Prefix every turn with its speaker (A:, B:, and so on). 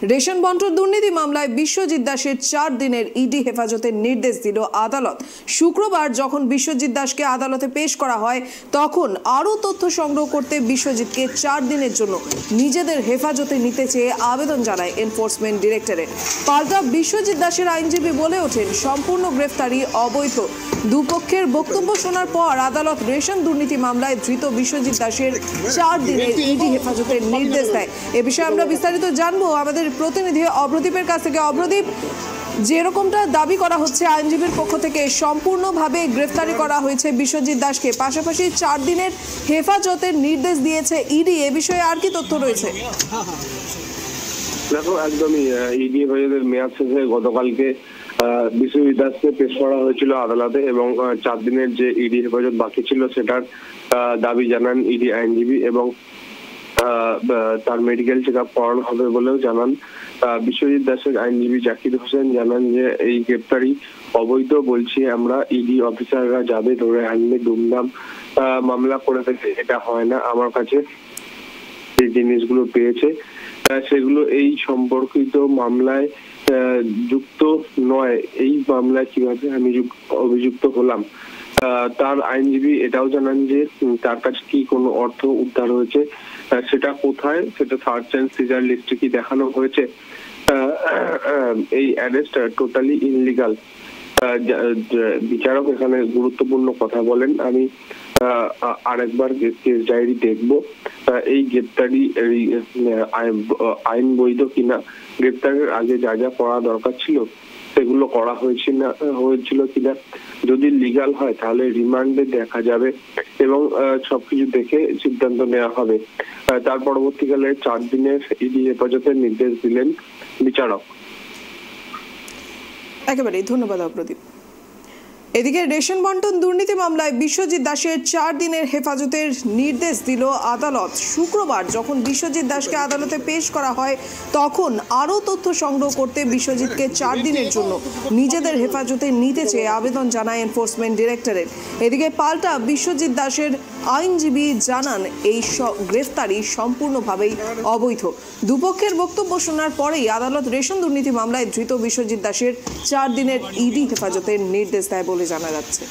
A: Ration বন্টন দুর্নীতি মামলায় বিশ্বজিৎ দাসের 4 দিনের ইডি হেফাজতের নির্দেশ দিল আদালত। শুক্রবার যখন বিশ্বজিৎ দাসকে আদালতে পেশ করা হয় তখন আরও তথ্য সংগ্রহ করতে বিশ্বজিৎকে 4 দিনের জন্য নিজেদের হেফাজতে নিতে চেয়ে আবেদন জানায় এনফোর্সমেন্ট ডিরেক্টরেট। পাল্টা বিশ্বজিৎ দাসের আইনজীবী বলে ওঠেন, সম্পূর্ণ গ্রেফতারি অবৈধ। দুপক্ষের বক্তব্য শোনার পর আদালত রেশন দুর্নীতি মামলায় ধৃত বিশ্বজিৎ দাসের 4 দিনের ইডি হেফাজতের নির্দেশ দেয়। এ বিষয়ে আমরা বিস্তারিত জানবো আমাদের প্রতিনিধি অভ্রদীপের কাছ থেকে। অভ্রদীপ, যেরকমটা দাবি করা হচ্ছে আইনজীবীর পক্ষ থেকে সম্পূর্ণভাবে গ্রেফতারি করা হয়েছে বিশ্বজিৎ দাসকে, পাশাপাশি 4 দিনের হেফাজতের নির্দেশ দিয়েছে ইডি, এ বিষয়ে আর কি তথ্য রয়েছে?
B: দেখো, একদমই ইডি হেফাজতের মেয়াদ শেষে গতকালকে বিশ্বজিৎ দাসকে পেশ করা হয়েছিল আদালতে এবং 4 দিনের যে ইডি হেফাজত বাকি ছিল সেটার দাবি জানান ইডি আইনজীবী এবং তার মেডিকেল চেক আপ করানো হবে বলেও জানান। বিশ্বজিৎ দাসের আইনজীবী জাকির হোসেন জানান যে এই গ্রেপ্তারি অবৈধ বলছি আমরা, ইডি অফিসাররা যাবে ধরে আনলে দুমদাম মামলা করে থাকে, এটা হয় না। আমার কাছে যে জিনিসগুলো পেয়েছে সেগুলো এই সম্পর্কিত মামলায় যুক্ত নয়। এই মামলায় কিভাবে আমি অভিযুক্ত হলাম। তার আইনজীবী এটাও জানান যে তার কাছে কি কোনো অর্থ উদ্ধার হয়েছে, সেটা কোথায়, সেটা সার্চ অ্যান্ড সিজার লিস্টে কি দেখানো হয়েছে। এই অ্যারেস্ট টোটালি ইনলিগাল। বিচারক এখানে গুরুত্বপূর্ণ কথা বলেন, আমি আরেকবার কেস ডায়েরি দেখবো, এই গ্রেপ্তারি আইন বৈধ কিনা, গ্রেপ্তারের আগে যা যা করা দরকার ছিল সেগুলো করা হয়েছিল কিনা। যদি লিগাল হয় তাহলে রিমান্ডে দেখা যাবে এবং সবকিছু দেখে সিদ্ধান্ত নেওয়া হবে। তার পরবর্তীকালে 4 দিনের ইডি হেফাজতের নির্দেশ দিলেন বিচারক।
A: একেবারে ধন্যবাদ অপ্রদীপ। এদিকে রেশন বন্টন দুর্নীতি মামলায় বিশ্বজিৎ দাসের 4 দিনের হেফাজতের নির্দেশ দিল আদালত। শুক্রবার যখন বিশ্বজিৎ দাসকে আদালতে পেশ করা হয় তখন আরও তথ্য সংগ্রহ করতে বিশ্বজিৎকে 4 দিনের জন্য নিজেদের হেফাজতে নিতে চেয়ে আবেদন জানায় এনফোর্সমেন্ট ডিরেক্টরেট। এদিকে পাল্টা বিশ্বজিৎ দাসের আইনজীবী জানান এই গ্রেফতারি সম্পূর্ণভাবেই অবৈধ। দুপক্ষের বক্তব্য শোনার পরেই আদালত রেশন দুর্নীতি মামলায় ধৃত বিশ্বজিৎ দাসের 4 দিনের ইডি হেফাজতের নির্দেশ দেয় বলে জানা যাচ্ছে।